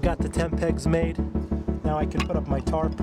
I got the tent pegs made. Now I can put up my tarp.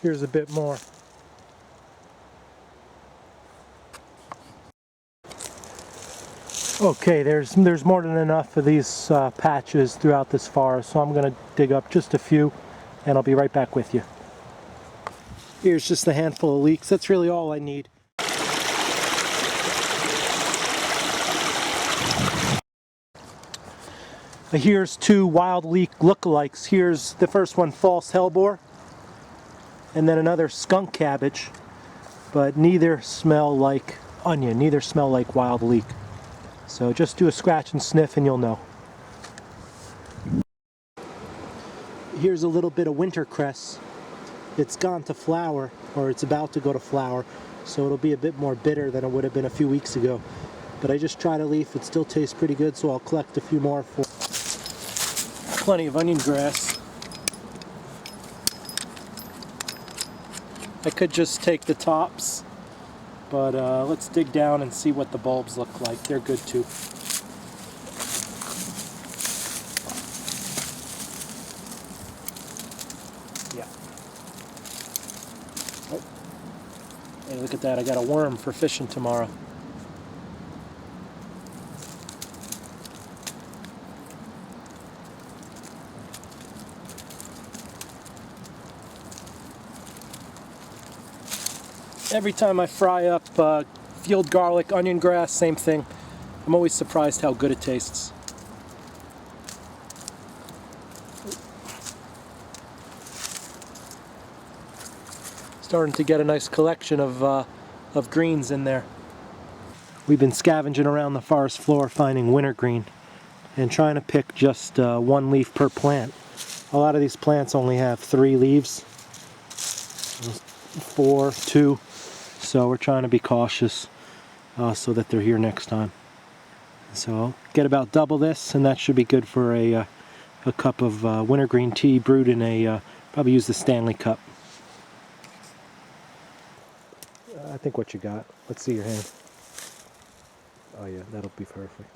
Here's a bit more. Okay, there's more than enough of these patches throughout this forest, so I'm going to dig up just a few and I'll be right back with you. Here's just a handful of leeks. That's really all I need. Here's two wild leek lookalikes. Here's the first one, false hellebore, and then another skunk cabbage, but neither smell like onion, neither smell like wild leek. So just do a scratch and sniff and you'll know. Here's a little bit of wintercress. It's gone to flower, or it's about to go to flower, so it'll be a bit more bitter than it would have been a few weeks ago. But I just tried a leaf, it still tastes pretty good, so I'll collect a few more for plenty of onion grass. I could just take the tops, but let's dig down and see what the bulbs look like. They're good too. Yeah. Oh. Hey, look at that. I got a worm for fishing tomorrow. Every time I fry up field garlic, onion grass, same thing. I'm always surprised how good it tastes. Starting to get a nice collection of greens in there. We've been scavenging around the forest floor finding wintergreen and trying to pick just one leaf per plant. A lot of these plants only have 3 leaves, 4, 2. So we're trying to be cautious so that they're here next time. So I'll get about double this, and that should be good for a cup of wintergreen tea brewed in a, probably use the Stanley cup. I think what you got. Let's see your hand. Oh yeah, that'll be perfect.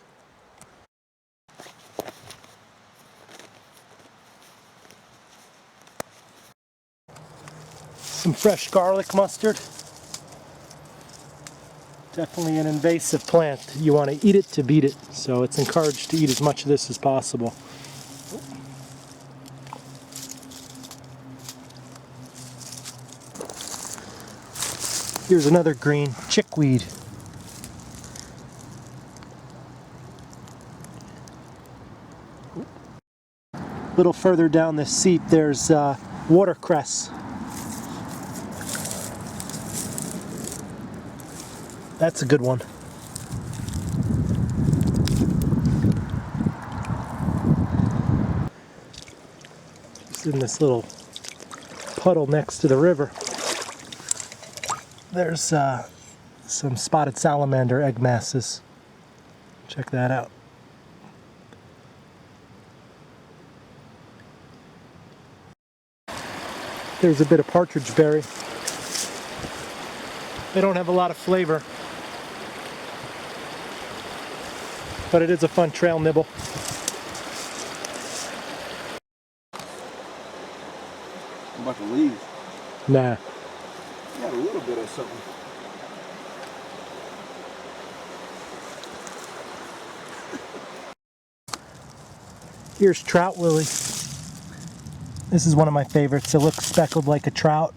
Some fresh garlic mustard. Definitely an invasive plant. You want to eat it to beat it, so it's encouraged to eat as much of this as possible. Here's another green chickweed. A little further down this seat, there's watercress. That's a good one. Just in this little puddle next to the river. There's some spotted salamander egg masses. Check that out. There's a bit of partridge berry. They don't have a lot of flavor, but it is a fun trail nibble. I'm about to leave. Nah. Got a little bit of something. Here's trout lily. This is one of my favorites. It looks speckled like a trout.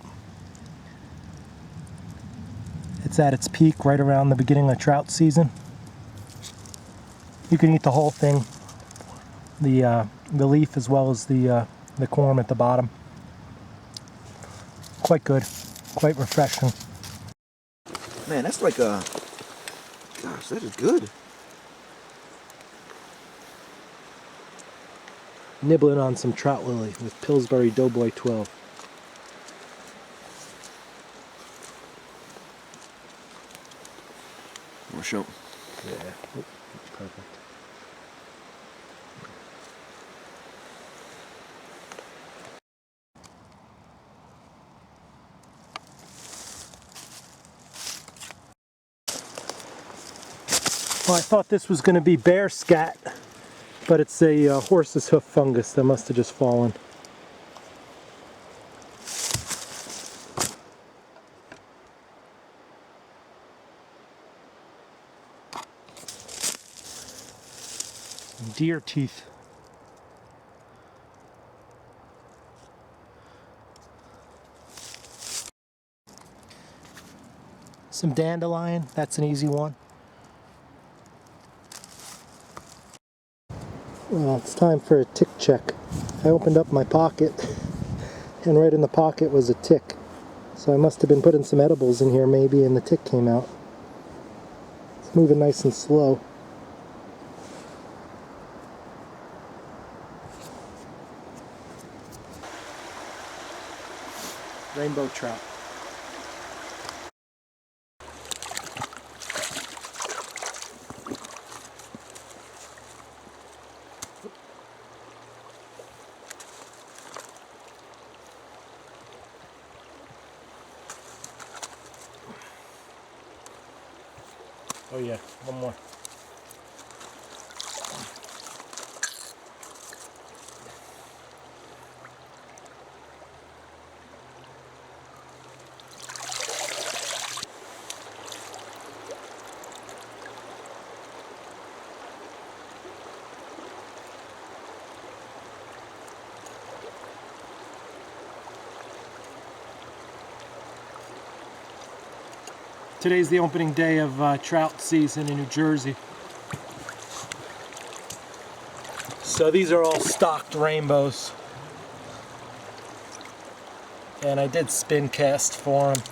It's at its peak right around the beginning of trout season. You can eat the whole thing, the leaf as well as the corm at the bottom. Quite good, quite refreshing. Man, that's like a... Gosh, that is good. Nibbling on some trout lily with Pillsbury Doughboy 12. More show. Yeah, oop, perfect. Well, I thought this was going to be bear scat, but it's a horse's hoof fungus that must have just fallen. Deer teeth. Some dandelion, that's an easy one. Well, it's time for a tick check. I opened up my pocket, and right in the pocket was a tick. So I must have been putting some edibles in here maybe, and the tick came out. It's moving nice and slow. Rainbow trout. Oh yeah, one more. Today's the opening day of trout season in New Jersey. So these are all stocked rainbows. And I did spin cast for them.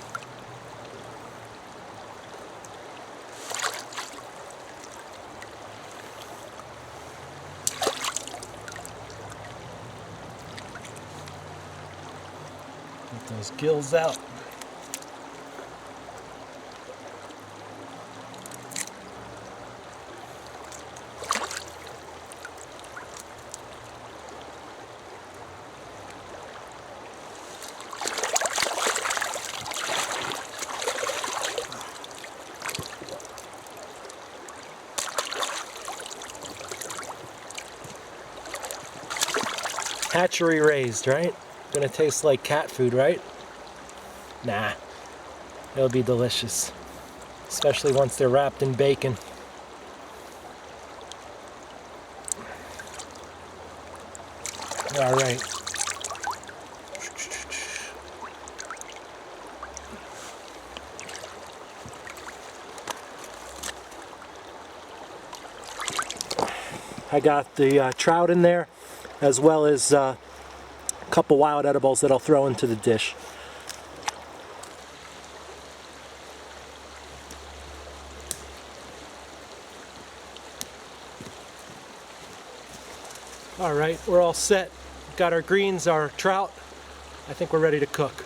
Get those gills out. Hatchery raised, right? Gonna taste like cat food, right? Nah, it'll be delicious, especially once they're wrapped in bacon. All right. I got the trout in there, as well as a couple wild edibles that I'll throw into the dish. All right, we're all set. Got our greens, our trout. I think we're ready to cook.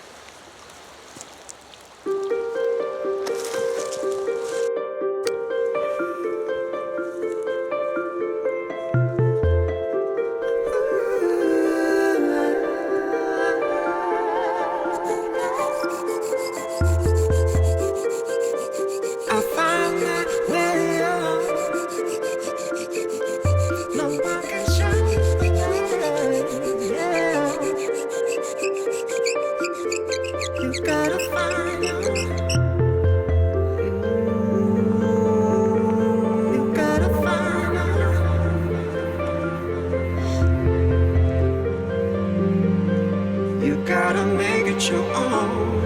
Gotta make it your own.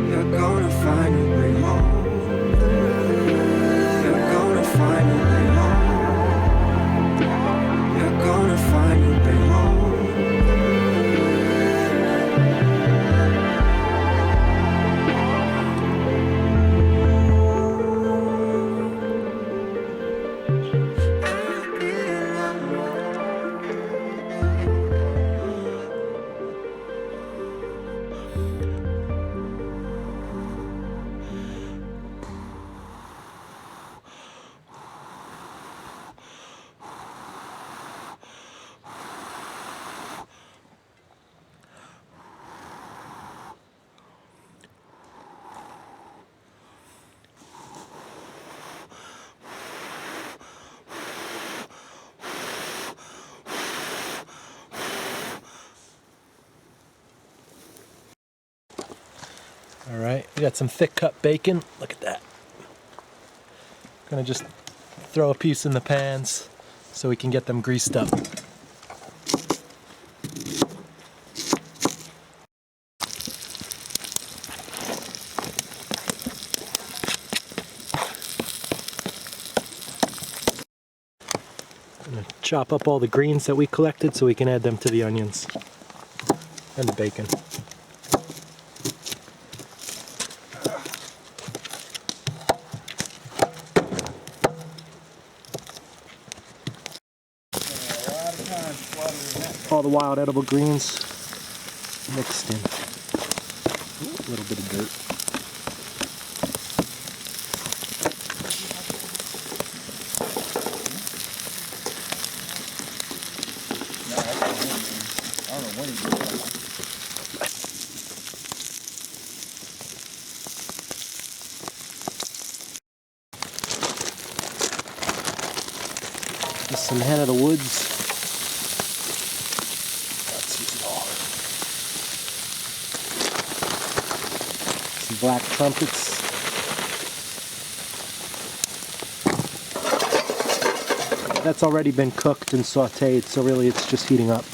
You're gonna find your way home. You're gonna find your way home. You're gonna find your way home. All right, we got some thick cut bacon. Look at that. Gonna just throw a piece in the pans so we can get them greased up. Gonna chop up all the greens that we collected so we can add them to the onions and the bacon. All the wild edible greens mixed in. Ooh, a little bit of dirt. Just some hen of the woods. Black trumpets. That's already been cooked and sauteed, so really it's just heating up.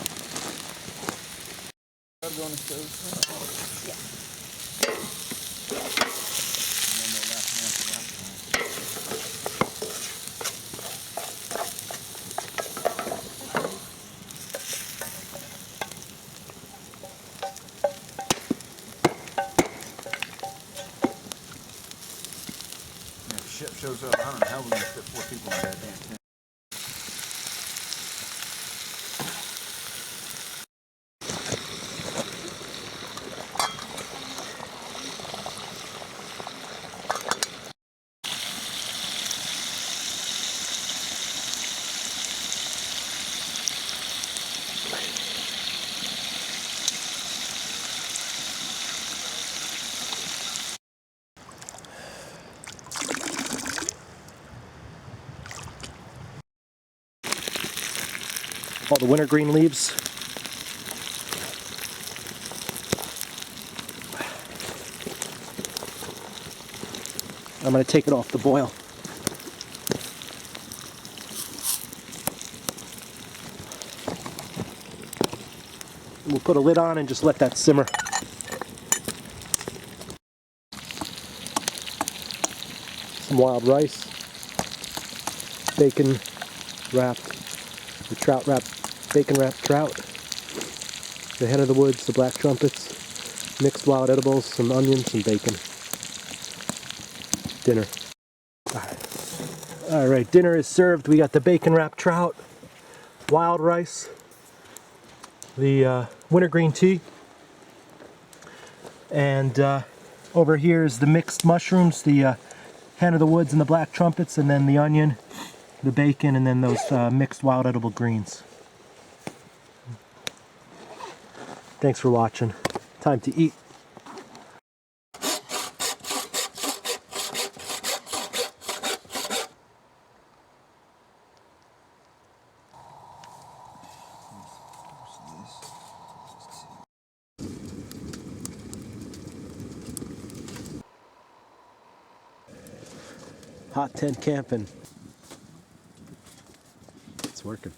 Ship shows up. I don't know how we're gonna fit 4 people in that damn tent. All the wintergreen leaves. I'm going to take it off the boil. We'll put a lid on and just let that simmer. Some wild rice, bacon, wrapped, the trout wrapped, bacon wrapped trout, the hen of the woods, the black trumpets, mixed wild edibles, some onions, some bacon. Dinner. All right, dinner is served. We got the bacon wrapped trout, wild rice, the wintergreen tea, and over here is the mixed mushrooms, the hen of the woods and the black trumpets, and then the onion, the bacon, and then those mixed wild edible greens. Thanks for watching. Time to eat. Hot tent camping. It's working.